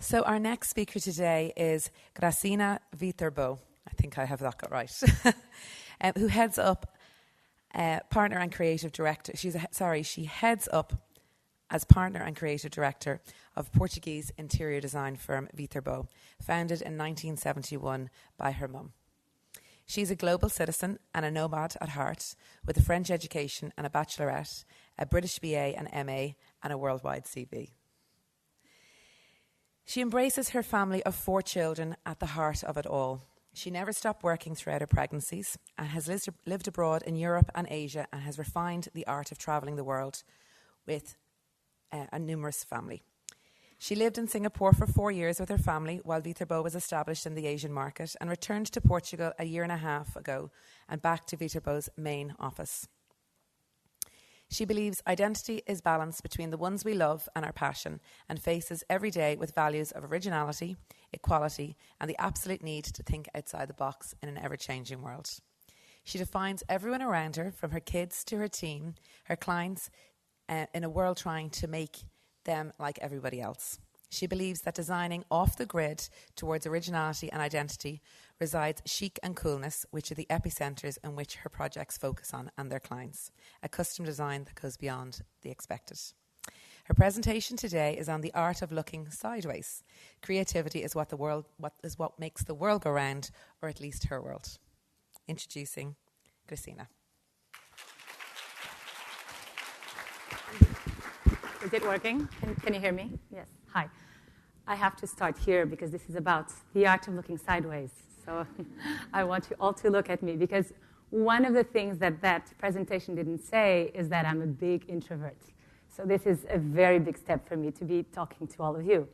So our next speaker today is Gracinha Viterbo. I think I have that got right. Who heads up partner and creative director. She heads up as partner and creative director of Portuguese Interior Design Firm Viterbo, founded in 1971 by her mum. She's a global citizen and a nomad at heart, with a French education and a bachalaureat, a British BA and MA, and a worldwide CV. She embraces her family of 4 children at the heart of it all. She never stopped working throughout her pregnancies and has lived abroad in Europe and Asia and has refined the art of travelling the world with a numerous family. She lived in Singapore for 4 years with her family while Viterbo was established in the Asian market and returned to Portugal a year and a half ago and back to Viterbo's main office. She believes identity is balance between the ones we love and our passion and faces every day with values of originality, equality, and the absolute need to think outside the box in an ever-changing world. She defines everyone around her, from her kids to her team, her clients, in a world trying to make them like everybody else. She believes that designing off the grid towards originality and identity resides chic and coolness, which are the epicenters in which her projects focus on and their clients. A custom design that goes beyond the expected. Her presentation today is on the art of looking sideways. Creativity is what makes the world go round, or at least her world. Introducing Gracinha. Is it working? Can you hear me? Yes. Hi. I have to start here because this is about the art of looking sideways. So I want you all to look at me, because one of the things that presentation didn't say is that I'm a big introvert. So this is a very big step for me to be talking to all of you.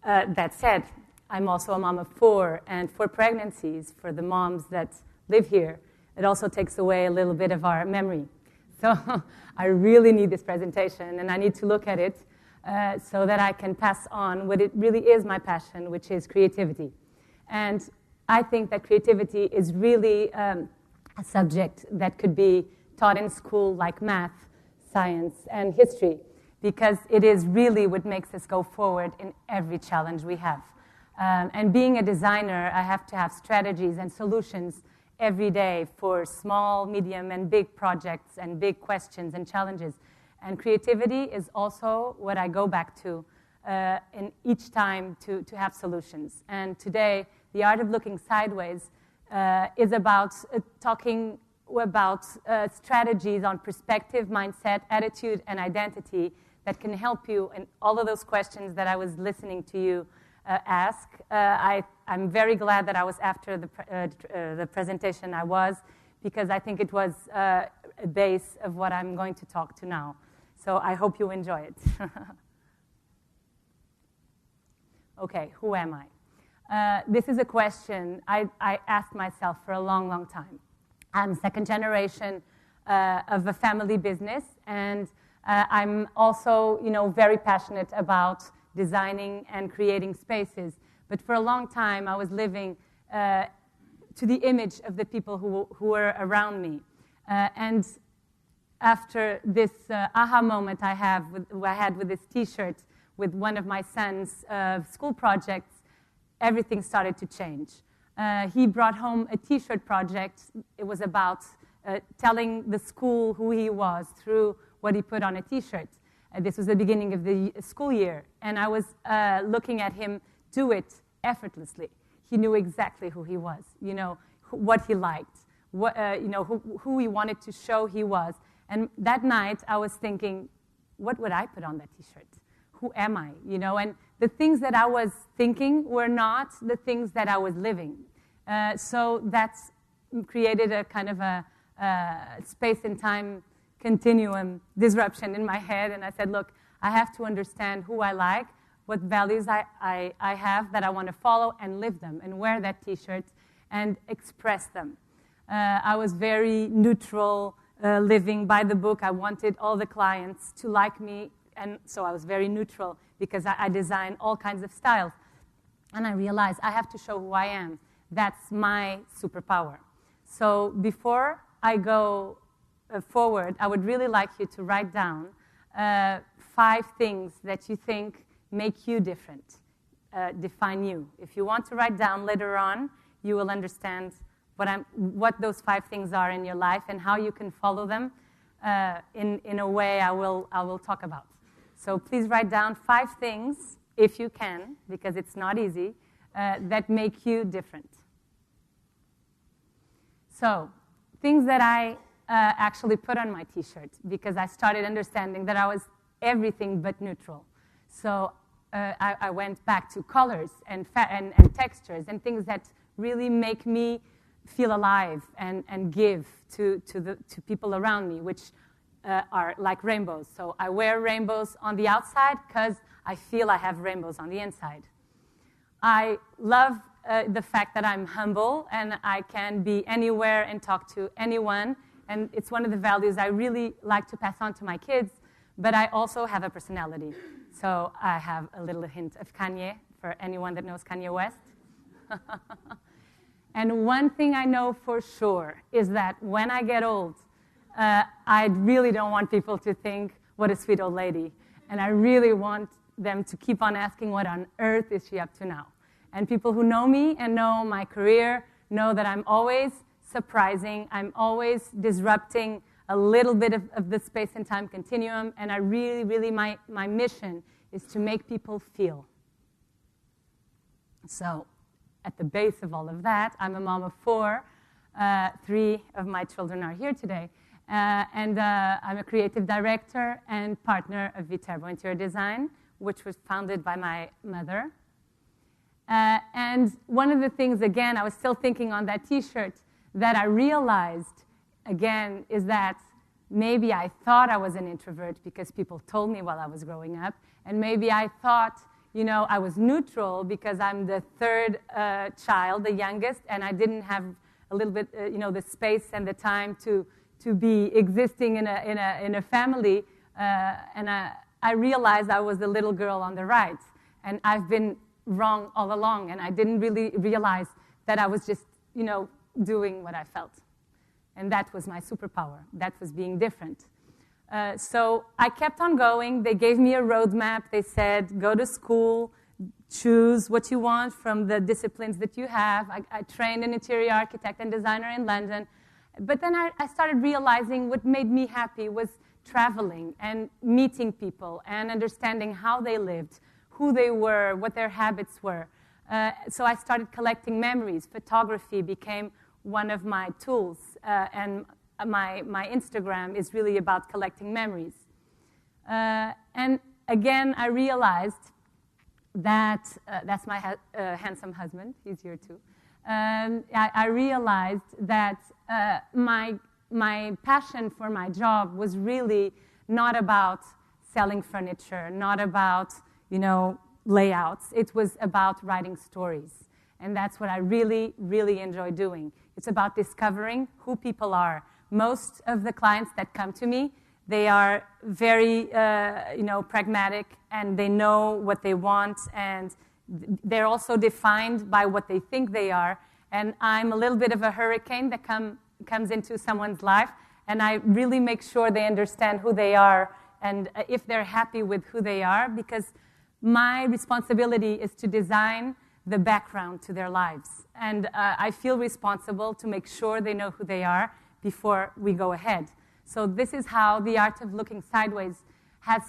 That said, I'm also a mom of 4, and 4 pregnancies for the moms that live here. It also takes away a little bit of our memory. So I really need this presentation, and I need to look at it so that I can pass on what it really is my passion, which is creativity. And I think that creativity is really a subject that could be taught in school, like math, science, and history, because it is really what makes us go forward in every challenge we have. And being a designer, I have to have strategies and solutions every day for small, medium, and big projects and big questions and challenges. And creativity is also what I go back to in each time to have solutions. And today, the art of looking sideways is about talking about strategies on perspective, mindset, attitude, and identity that can help you in all of those questions that I was listening to you ask. I'm very glad that I was after the presentation I was, because I think it was a base of what I'm going to talk to now. So I hope you enjoy it. Okay, who am I? This is a question I asked myself for a long, long time. I'm second generation of a family business, and I'm also, very passionate about designing and creating spaces. But for a long time, I was living to the image of the people who were around me. And after this aha moment I had with this T-shirt with one of my son's school projects, everything started to change. He brought home a T-shirt project. It was about telling the school who he was through what he put on a T-shirt. This was the beginning of the school year, and I was looking at him do it effortlessly. He knew exactly who he was, what he liked, who he wanted to show he was. And that night, I was thinking, what would I put on that T-shirt? Who am I? And the things that I was thinking were not the things that I was living. So that's created a kind of a space and time continuum disruption in my head, and I said, look, I have to understand who I like, what values I have that I want to follow and live them and wear that T-shirt and express them. I was very neutral, living by the book. I wanted all the clients to like me, and so I was very neutral because I design all kinds of styles. And I realized I have to show who I am. That's my superpower. So before I go forward, I would really like you to write down 5 things that you think make you different. define you. If you want to write down later on, you will understand what those 5 things are in your life and how you can follow them in a way I will talk about. So please write down 5 things, if you can, because it's not easy, that make you different. So, things that I actually put on my T-shirt, because I started understanding that I was everything but neutral. So I went back to colors and textures and things that really make me feel alive and give to people around me, which are like rainbows. So I wear rainbows on the outside because I feel I have rainbows on the inside. I love the fact that I'm humble and I can be anywhere and talk to anyone. And it's one of the values I really like to pass on to my kids. But I also have a personality. So I have a little hint of Kanye for anyone that knows Kanye West. And one thing I know for sure is that when I get old, I really don't want people to think, what a sweet old lady. And I really want them to keep on asking, what on earth is she up to now? And people who know me and know my career know that I'm always surprising. I'm always disrupting a little bit of the space and time continuum. And I really, my mission is to make people feel. So at the base of all of that, I'm a mom of 4. 3 of my children are here today. And I'm a creative director and partner of Viterbo Interior Design, which was founded by my mother. And one of the things, again, I was still thinking on that T-shirt, that I realized, again, is that maybe I thought I was an introvert because people told me while I was growing up. And maybe I thought, I was neutral because I'm the 3rd child, the youngest, and I didn't have a little bit, the space and the time to be existing in a family. And I realized I was the little girl on the right. And I've been wrong all along, and I didn't really realize that I was just, doing what I felt. And that was my superpower. That was being different. So I kept on going. They gave me a roadmap. They said, go to school, choose what you want from the disciplines that you have. I trained an interior architect and designer in London. But then I started realizing what made me happy was traveling and meeting people and understanding how they lived, who they were, what their habits were. So I started collecting memories. Photography became one of my tools, and my Instagram is really about collecting memories. And again, I realized that, that's my handsome husband, he's here too. I realized that my passion for my job was really not about selling furniture, not about, layouts. It was about writing stories. And that's what I really, really enjoy doing. It's about discovering who people are. Most of the clients that come to me, they are very, pragmatic, and they know what they want, and they're also defined by what they think they are. And I'm a little bit of a hurricane that comes into someone's life, and I really make sure they understand who they are and if they're happy with who they are, because my responsibility is to design the background to their lives. And I feel responsible to make sure they know who they are before we go ahead. So this is how the art of looking sideways has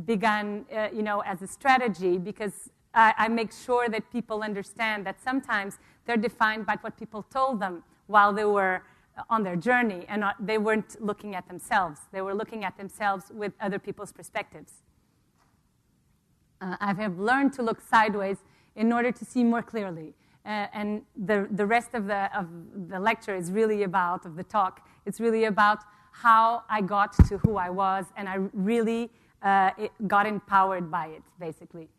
begun, as a strategy, because I make sure that people understand that sometimes they're defined by what people told them while they were on their journey, and they weren't looking at themselves. They were looking at themselves with other people's perspectives. I have learned to look sideways in order to see more clearly. And the rest of the lecture is really about, of the talk, it's really about how I got to who I was, and I really got empowered by it, basically.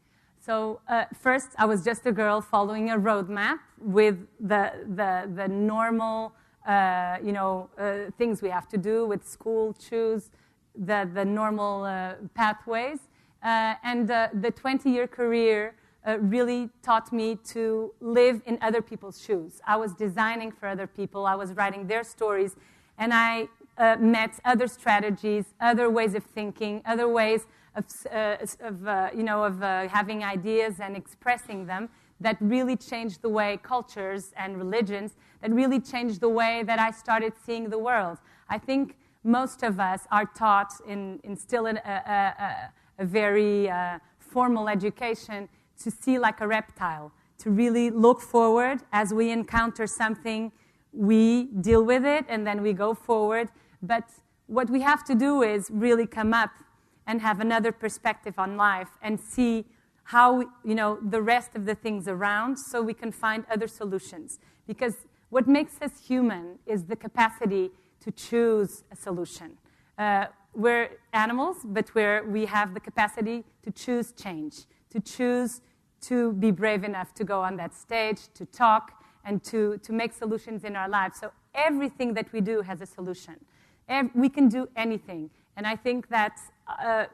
So first, I was just a girl following a roadmap with the normal, things we have to do with school, choose the normal pathways. And the 20-year career really taught me to live in other people's shoes. I was designing for other people. I was writing their stories. And I met other strategies, other ways of thinking, other ways of having ideas and expressing them that really changed the way cultures and religions, that really changed the way that I started seeing the world. I think most of us are taught still in a very formal education to see like a reptile, to really look forward as we encounter something, we deal with it, and then we go forward. But what we have to do is really come up and have another perspective on life and see how, the rest of the things around, so we can find other solutions. Because what makes us human is the capacity to choose a solution. We're animals, but we have the capacity to choose change, to choose to be brave enough to go on that stage, to talk, and to make solutions in our lives. So everything that we do has a solution. We can do anything. And I think that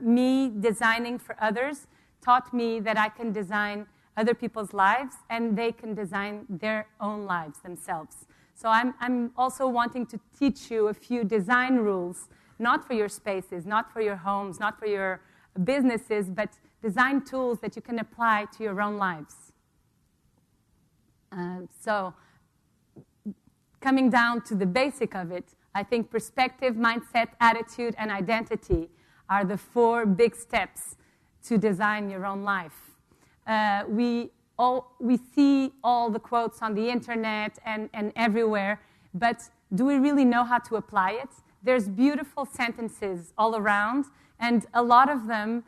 me designing for others taught me that I can design other people's lives, and they can design their own lives themselves. So I'm also wanting to teach you a few design rules, not for your spaces, not for your homes, not for your businesses, but design tools that you can apply to your own lives. So coming down to the basic of it, I think perspective, mindset, attitude, and identity are the 4 big steps to design your own life. We see all the quotes on the internet and everywhere, but do we really know how to apply it? There's beautiful sentences all around, and a lot of them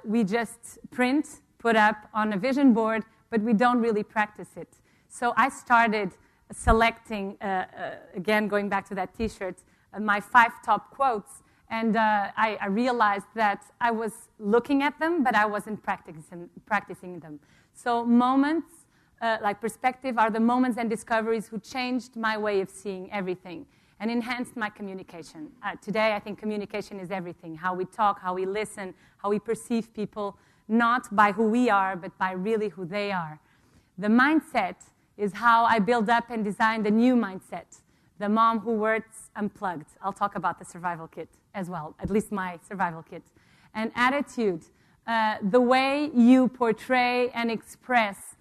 we just print, put up on a vision board, but we don't really practice it. So I started selecting, again, going back to that T-shirt, my 5 top quotes, and I realized that I was looking at them, but I wasn't practicing them. So moments, like perspective, are the moments and discoveries who changed my way of seeing everything and enhanced my communication. Today, I think communication is everything. How we talk, how we listen, how we perceive people, not by who we are, but by really who they are. The mindset is how I build up and design the new mindset, the mom who works unplugged. I'll talk about the survival kit as well, at least my survival kit. And attitude, the way you portray and express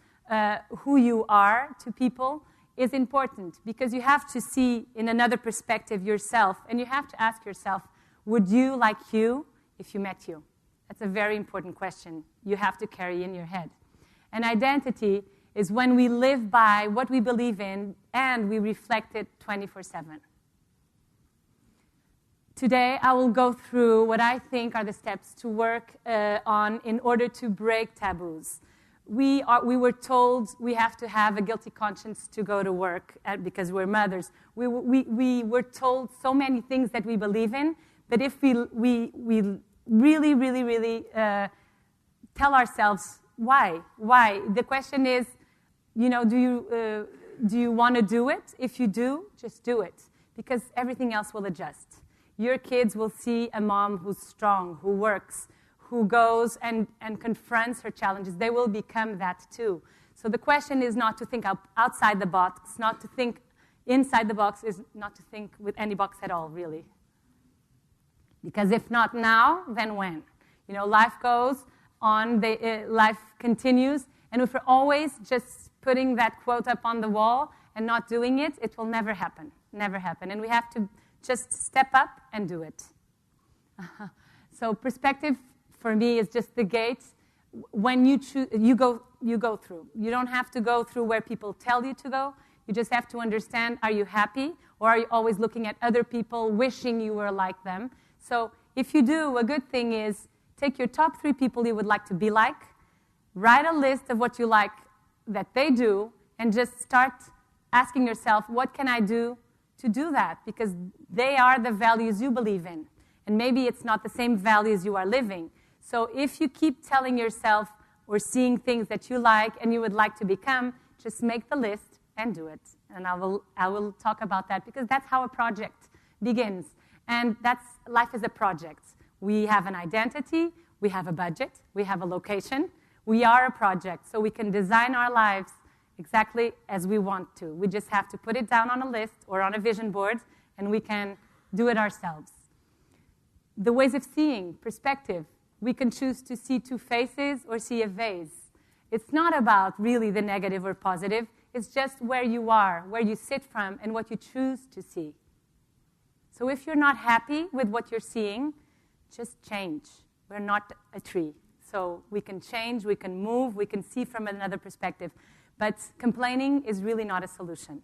who you are to people is important, because you have to see in another perspective yourself, and you have to ask yourself, would you like you if you met you? That's a very important question you have to carry in your head. And identity is when we live by what we believe in and we reflect it 24/7. Today, I will go through what I think are the steps to work on in order to break taboos. We were told we have to have a guilty conscience to go to work because we're mothers. We were told so many things that we believe in, but if we really tell ourselves why? The question is, do you want to do it? If you do, just do it, because everything else will adjust. Your kids will see a mom who's strong, who works, who goes and confronts her challenges. They will become that too. So the question is not to think outside the box, not to think inside the box, is not to think with any box at all, really. Because if not now, then when? Life goes on, life continues, and if we're always just putting that quote up on the wall and not doing it, it will never happen, never happen. And we have to just step up and do it. So perspective, for me, is just the gate. When you go through. You don't have to go through where people tell you to go. You just have to understand, are you happy? Or are you always looking at other people, wishing you were like them? So if you do, a good thing is take your top 3 people you would like to be like, write a list of what you like that they do, and just start asking yourself, what can I do to do that? Because they are the values you believe in. And maybe it's not the same values you are living. So if you keep telling yourself or seeing things that you like and you would like to become, just make the list and do it. And I will talk about that, because that's how a project begins. And life is a project. We have an identity, we have a budget, we have a location. We are a project, so we can design our lives exactly as we want to. We just have to put it down on a list or on a vision board, and we can do it ourselves. The ways of seeing, perspective, We can choose to see two faces or see a vase. It's not about really the negative or positive. It's just where you are, where you sit from, and what you choose to see. So if you're not happy with what you're seeing, just change. We're not a tree. So we can change, we can move, we can see from another perspective. But complaining is really not a solution.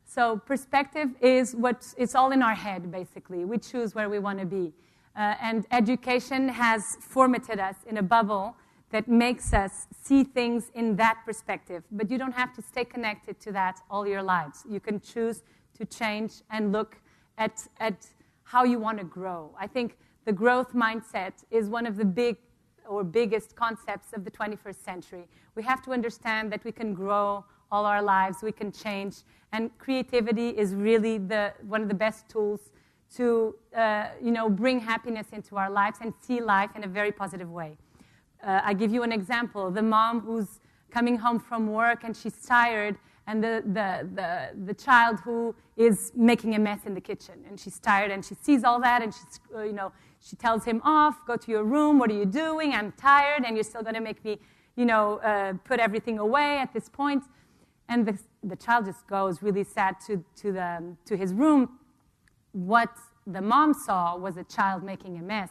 So perspective is it's all in our head, basically. We choose where we want to be. And education has formatted us in a bubble that makes us see things in that perspective. But you don't have to stay connected to that all your lives. You can choose to change and look at how you want to grow. I think the growth mindset is one of the biggest concepts of the 21st century. We have to understand that we can grow all our lives, we can change, and creativity is really one of the best tools to bring happiness into our lives and see life in a very positive way. I give you an example. The mom who's coming home from work and she's tired, and the child who is making a mess in the kitchen, and she's tired and she sees all that, and she's she tells him off, go to your room, what are you doing? I'm tired, and you're still going to make me put everything away at this point. And the child just goes really sad to his room. What the mom saw was a child making a mess.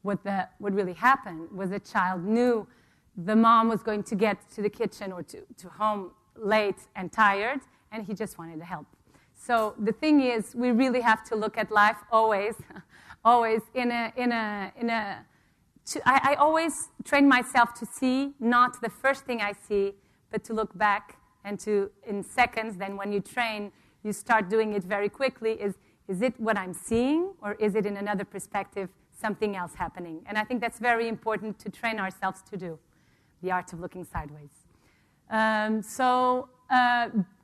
What really happened was the child knew the mom was going to get to the kitchen or to home late and tired, and he just wanted to help. So the thing is, we really have to look at life always I always train myself to see not the first thing I see, but to look back and in seconds. Then when you train, you start doing it very quickly. Is it what I'm seeing, or is it in another perspective something else happening? And I think that's very important to train ourselves to do, the art of looking sideways.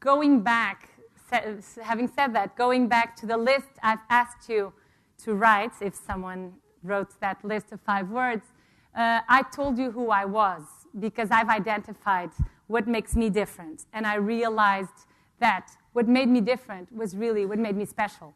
Going back, having said that, going back to the list I've asked you to write, if someone wrote that list of 5 words, I told you who I was because I've identified what makes me different. And I realized that what made me different was really what made me special.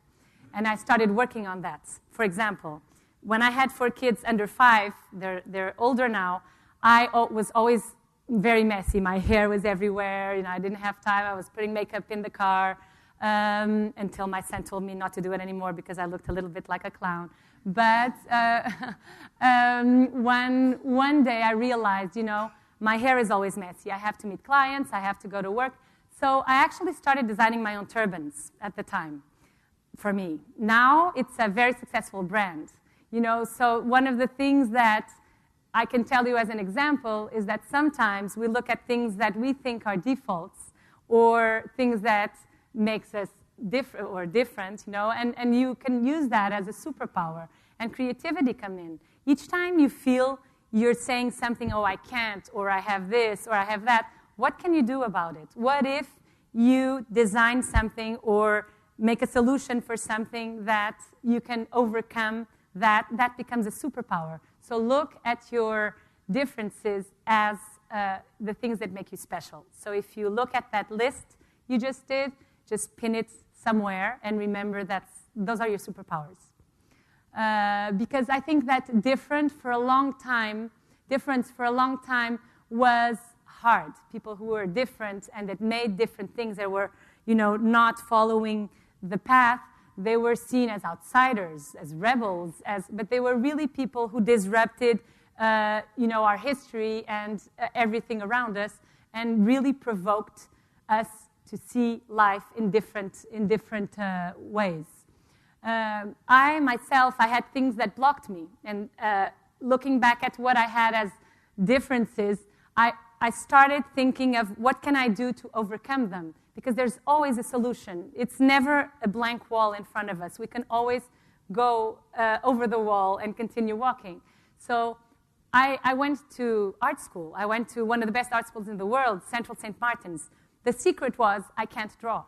And I started working on that. For example, when I had 4 kids under 5, they're older now, I was always very messy. My hair was everywhere. I didn't have time. I was putting makeup in the car until my son told me not to do it anymore because I looked a little bit like a clown. But one day I realized, my hair is always messy. I have to meet clients. I have to go to work. So I actually started designing my own turbans at the time for me. Now it's a very successful brand. So one of the things that I can tell you as an example is that sometimes we look at things that we think are defaults or things that makes us different, and you can use that as a superpower. And creativity come in. Each time you feel you're saying something, oh, I can't, or I have this, or I have that, what can you do about it? What if you design something or make a solution for something that you can overcome, that becomes a superpower? So look at your differences as the things that make you special. So if you look at that list you just did, just pin it somewhere and remember that those are your superpowers. Because I think that difference for a long time was hard. People who were different and that made different things, that were, not following the path, they were seen as outsiders, as rebels, but they were really people who disrupted, our history and everything around us, and really provoked us to see life in different ways. I had things that blocked me, and looking back at what I had as differences, I started thinking of what can I do to overcome them, because there's always a solution. It's never a blank wall in front of us. We can always go over the wall and continue walking. So I went to art school. I went to one of the best art schools in the world, Central St. Martin's. The secret was I can't draw.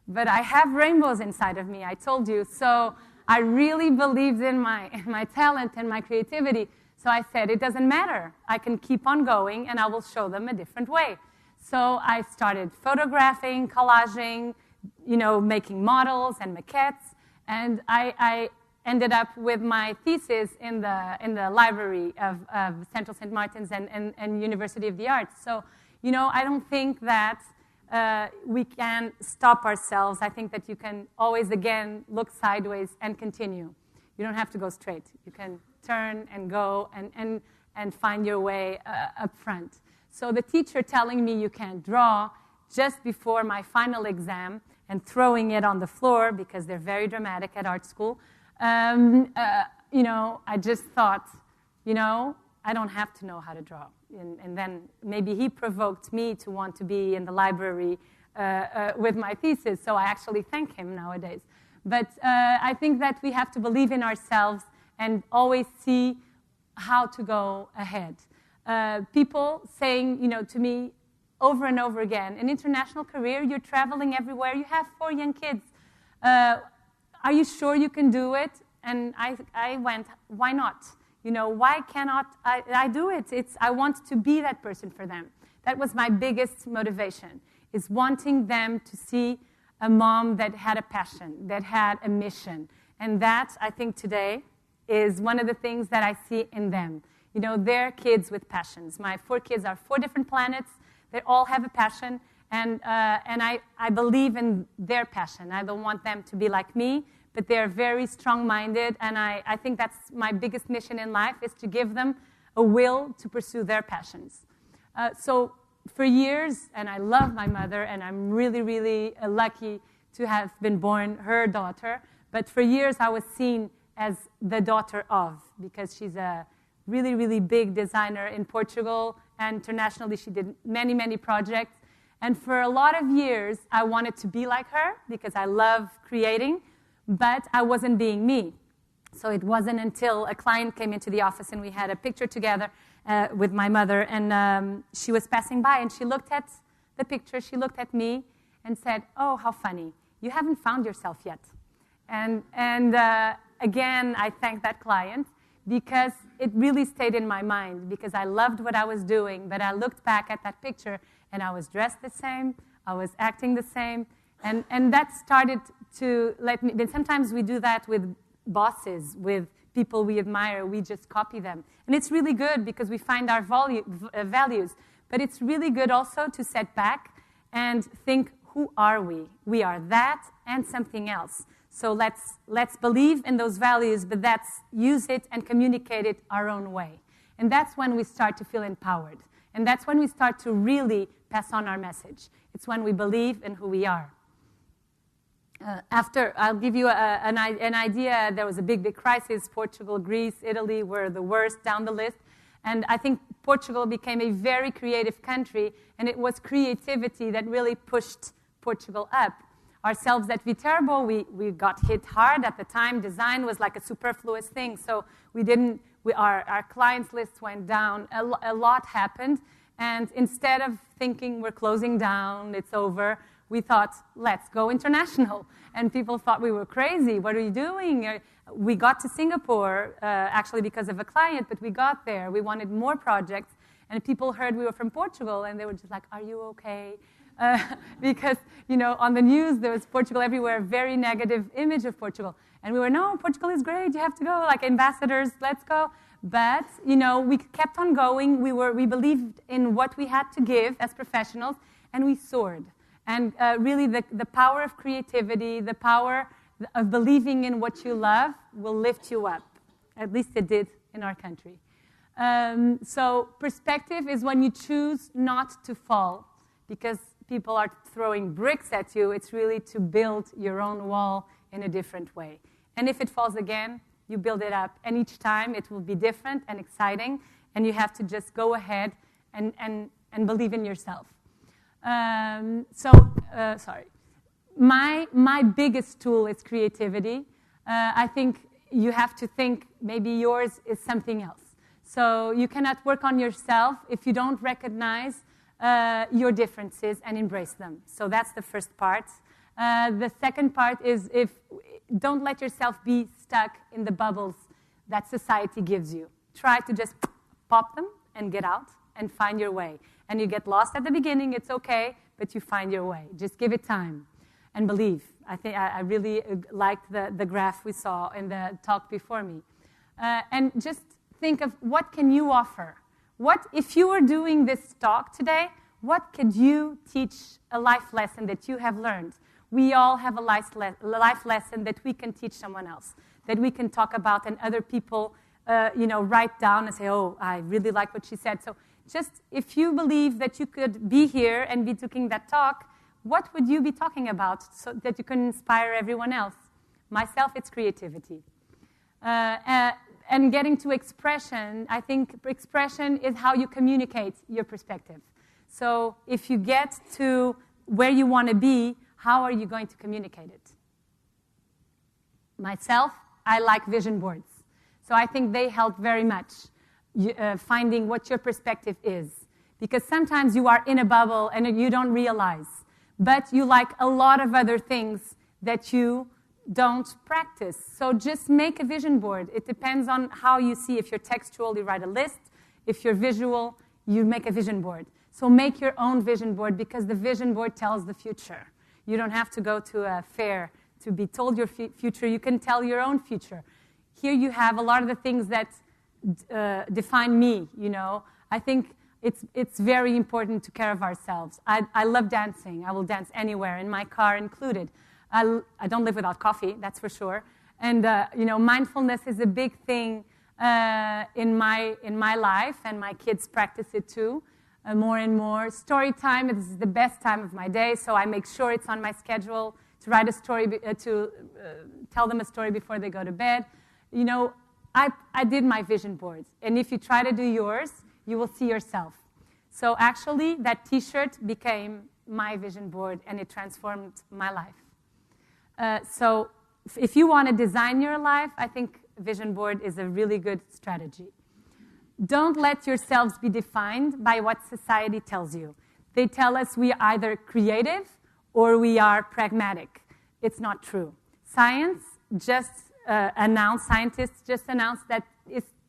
But I have rainbows inside of me, I told you. So I really believed in my talent and my creativity. So I said, it doesn't matter. I can keep on going, and I will show them a different way. So I started photographing, collaging, making models and maquettes. And I ended up with my thesis in the library of Central St. Martin's and University of the Arts. So, I don't think that we can stop ourselves. I think that you can always, again, look sideways and continue. You don't have to go straight. You can turn and go and find your way up front. So the teacher telling me you can't draw just before my final exam and throwing it on the floor, because they're very dramatic at art school, I just thought, I don't have to know how to draw. And then maybe he provoked me to want to be in the library with my thesis, so I actually thank him nowadays. But I think that we have to believe in ourselves and always see how to go ahead. People saying, to me over and over again, an international career, you're traveling everywhere, you have 4 young kids. Are you sure you can do it? And I went, why not? Why cannot I do it? I want to be that person for them. That was my biggest motivation, is wanting them to see a mom that had a passion, that had a mission. And that, I think today, is one of the things that I see in them. They're kids with passions. My 4 kids are 4 different planets. They all have a passion. And I believe in their passion. I don't want them to be like me, but they're very strong-minded, and I think that's my biggest mission in life, is to give them a will to pursue their passions. So for years, and I love my mother, and I'm really, really lucky to have been born her daughter, but for years I was seen as the daughter of, because she's a really, really big designer in Portugal, and internationally she did many, many projects. And for a lot of years, I wanted to be like her, because I love creating, but I wasn't being me. So it wasn't until a client came into the office and we had a picture together with my mother, and she was passing by and she looked at the picture, she looked at me and said, "Oh, how funny. You haven't found yourself yet." And again, I thank that client, because it really stayed in my mind, because I loved what I was doing, but I looked back at that picture and I was dressed the same, I was acting the same, and that started to let me. Then sometimes we do that with bosses, with people we admire, we just copy them. And it's really good because we find our values, but it's really good also to set back and think, who are we? We are that and something else. So let's believe in those values, but let's use it and communicate it our own way. And that's when we start to feel empowered. And that's when we start to really pass on our message. It's when we believe in who we are. I'll give you an idea. There was a big crisis. Portugal, Greece, Italy were the worst down the list. And I think Portugal became a very creative country, and it was creativity that really pushed Portugal up. Ourselves at Viterbo, we got hit hard at the time. Design was like a superfluous thing, so our clients list went down. A lot happened, and instead of thinking we're closing down, it's over, we thought, let's go international. And people thought we were crazy. What are you doing? We got to Singapore, actually because of a client, but we got there. We wanted more projects, and people heard we were from Portugal, and they were just like, "Are you okay?" Because, on the news, there was Portugal everywhere, very negative image of Portugal. And we were, "No, Portugal is great, you have to go, like ambassadors, let's go." But, we kept on going. We believed in what we had to give as professionals, and we soared. And really, the power of creativity, the power of believing in what you love will lift you up. At least it did in our country. So perspective is when you choose not to fall, because people are throwing bricks at you. It's really to build your own wall in a different way. And if it falls again, you build it up. And each time it will be different and exciting, and you have to just go ahead and believe in yourself. Sorry. My biggest tool is creativity. I think you have to think maybe yours is something else. So you cannot work on yourself if you don't recognize your differences and embrace them. So that's the first part. The second part is don't let yourself be stuck in the bubbles that society gives you. Try to just pop them and get out and find your way. And you get lost at the beginning, it's okay, but you find your way. Just give it time and believe. I think I really liked the graph we saw in the talk before me. And just think of what can you offer? What, if you were doing this talk today, what could you teach a life lesson that you have learned? We all have a life lesson that we can teach someone else, that we can talk about, and other people, write down and say, oh, I really like what she said. So just if you believe that you could be here and be taking that talk, what would you be talking about so that you can inspire everyone else? Myself, it's creativity. And getting to expression, I think expression is how you communicate your perspective. So if you get to where you want to be, how are you going to communicate it? Myself, I like vision boards. So I think they help very much finding what your perspective is. Because sometimes you are in a bubble and you don't realize. But you like a lot of other things that you don't practice. So just make a vision board. It depends on how you see. If you're textual, you write a list. If you're visual, you make a vision board. So make your own vision board, because the vision board tells the future. You don't have to go to a fair to be told your future. You can tell your own future. Here you have a lot of the things that define me, I think it's very important to care of ourselves. I love dancing. I will dance anywhere, in my car included. I don't live without coffee, that's for sure. And mindfulness is a big thing in my life, and my kids practice it too, more and more. Story time is the best time of my day, so I make sure it's on my schedule to write a story, to tell them a story before they go to bed. I did my vision boards, and if you try to do yours, you will see yourself. So actually, that T-shirt became my vision board, and it transformed my life. So if you want to design your life, I think vision board is a really good strategy. Don't let yourselves be defined by what society tells you. They tell us we are either creative or we are pragmatic. It's not true. Scientists just announced that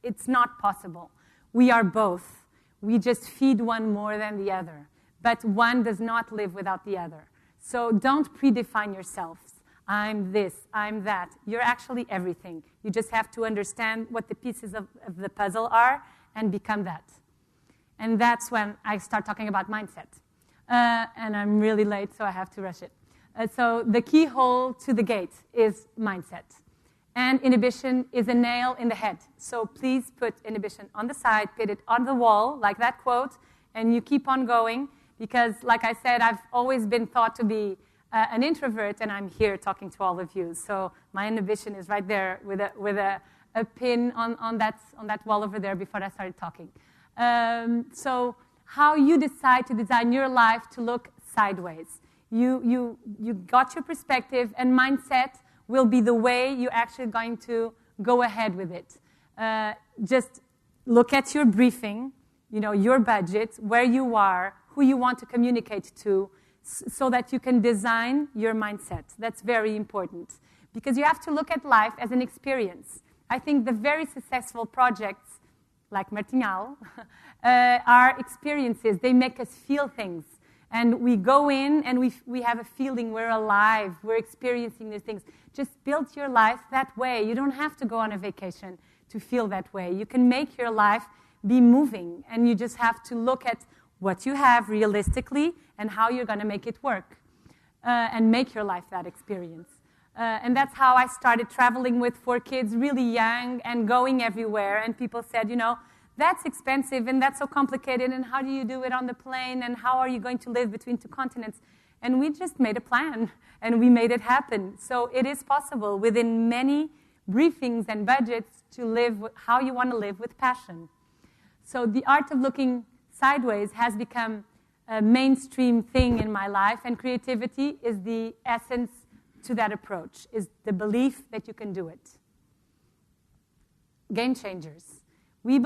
it's not possible. We are both. We just feed one more than the other. But one does not live without the other. So don't predefine yourselves. I'm this, I'm that. You're actually everything. You just have to understand what the pieces of the puzzle are and become that. And that's when I start talking about mindset. And I'm really late, so I have to rush it. So the keyhole to the gate is mindset. And inhibition is a nail in the head. So please put inhibition on the side, put it on the wall, like that quote, and you keep on going. Because, like I said, I've always been thought to be an introvert, and I'm here talking to all of you. So my inhibition is right there with a pin on that wall over there before I started talking. So how you decide to design your life to look sideways. You got your perspective, and mindset will be the way you're actually going to go ahead with it. Just look at your briefing, your budget, where you are, who you want to communicate to, so that you can design your mindset. That's very important. Because you have to look at life as an experience. I think the very successful projects, like Martinhal, are experiences. They make us feel things. And we go in and we have a feeling we're alive, we're experiencing these things. Just build your life that way. You don't have to go on a vacation to feel that way. You can make your life be moving, and you just have to look at what you have realistically and how you're going to make it work and make your life that experience. And that's how I started traveling with 4 kids really young and going everywhere. And people said, that's expensive and that's so complicated, and how do you do it on the plane, and how are you going to live between 2 continents? And we just made a plan, and we made it happen. So it is possible within many briefings and budgets to live how you want to live with passion. So the art of looking sideways has become a mainstream thing in my life, and creativity is the essence to that approach, is the belief that you can do it. Game changers. We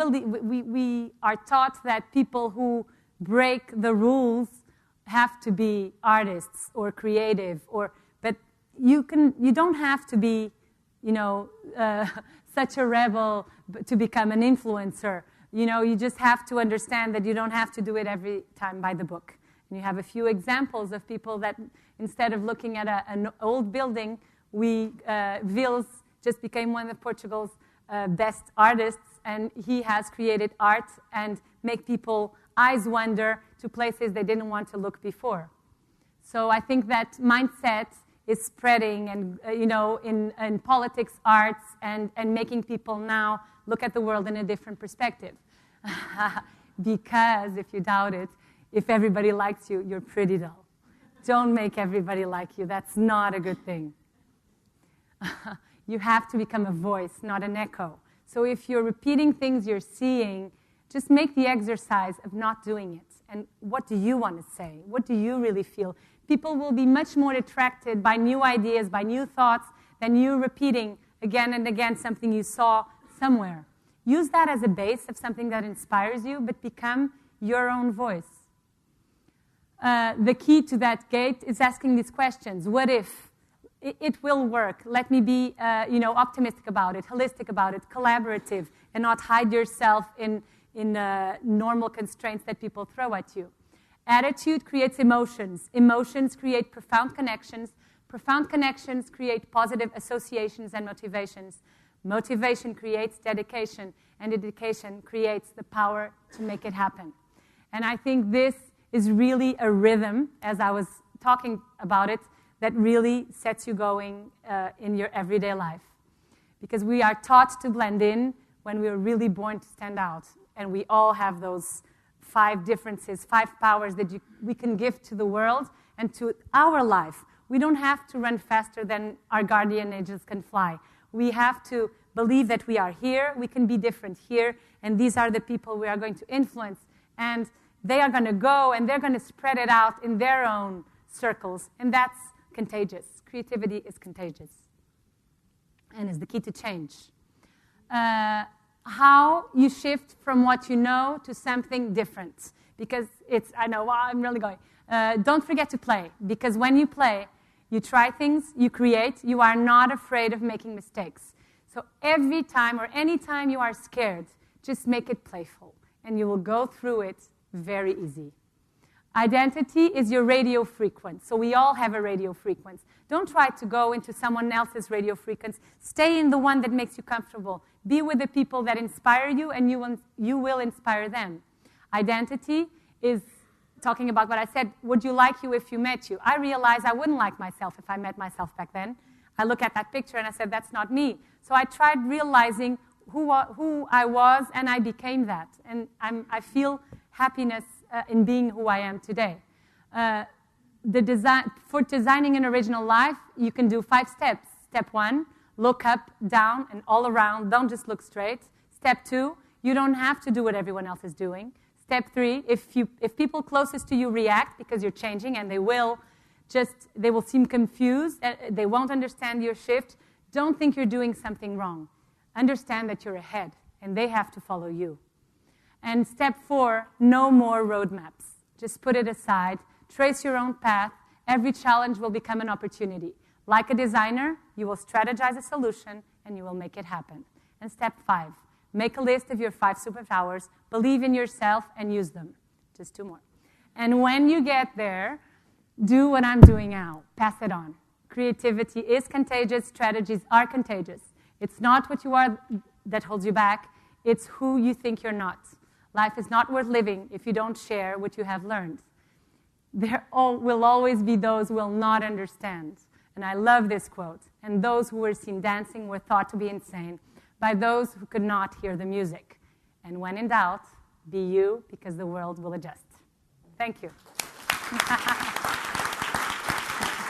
are taught that people who break the rules have to be artists or creative, but you don't have to be, such a rebel to become an influencer. You just have to understand that you don't have to do it every time by the book. And you have a few examples of people that, instead of looking at an old building, Vils just became one of Portugal's best artists, and he has created art and make people eyes wander to places they didn't want to look before. So I think that mindset is spreading, and in politics, arts, and making people now look at the world in a different perspective. Because if you doubt it, if everybody likes you, you're pretty dull. Don't make everybody like you. That's not a good thing. You have to become a voice, not an echo. So if you're repeating things you're seeing, just make the exercise of not doing it. And what do you want to say? What do you really feel? People will be much more attracted by new ideas, by new thoughts, than you repeating again and again something you saw somewhere. Use that as a base of something that inspires you, but become your own voice. The key to that gate is asking these questions. What if? It will work. Let me be optimistic about it, holistic about it, collaborative, and not hide yourself in normal constraints that people throw at you. Attitude creates emotions. Emotions create profound connections. Profound connections create positive associations and motivations. Motivation creates dedication, and dedication creates the power to make it happen. And I think this is really a rhythm, as I was talking about it, that really sets you going in your everyday life. Because we are taught to blend in when we are really born to stand out. And we all have those 5 differences, 5 powers that we can give to the world and to our life. We don't have to run faster than our guardian angels can fly. We have to believe that we are here, we can be different here, and these are the people we are going to influence. And they are going to go and they're going to spread it out in their own circles. And that's contagious. Creativity is contagious and is the key to change. How you shift from what you know to something different. Because I'm really going. Don't forget to play. Because when you play, you try things, you create, you are not afraid of making mistakes. So every time or any time you are scared, just make it playful. And you will go through it very easy. Identity is your radio frequency. So we all have a radio frequency. Don't try to go into someone else's radio frequency. Stay in the one that makes you comfortable. Be with the people that inspire you, and you will inspire them. Identity is talking about what I said. Would you like you if you met you? I realized I wouldn't like myself if I met myself back then. I look at that picture and I said, that's not me. So I tried realizing who I was, and I became that. And I feel happiness in being who I am today. For designing an original life, you can do 5 steps. Step 1, look up, down, and all around. Don't just look straight. Step 2, you don't have to do what everyone else is doing. Step 3, if people closest to you react because you're changing, and they will seem confused, they won't understand your shift, don't think you're doing something wrong. Understand that you're ahead, and they have to follow you. And step 4, no more roadmaps. Just put it aside. Trace your own path. Every challenge will become an opportunity. Like a designer, you will strategize a solution, and you will make it happen. And step 5, make a list of your 5 superpowers, believe in yourself, and use them. Just 2 more. And when you get there, do what I'm doing now. Pass it on. Creativity is contagious. Strategies are contagious. It's not what you are that holds you back. It's who you think you're not. Life is not worth living if you don't share what you have learned. There will always be those who will not understand. And I love this quote. And those who were seen dancing were thought to be insane by those who could not hear the music. And when in doubt, be you, because the world will adjust. Thank you.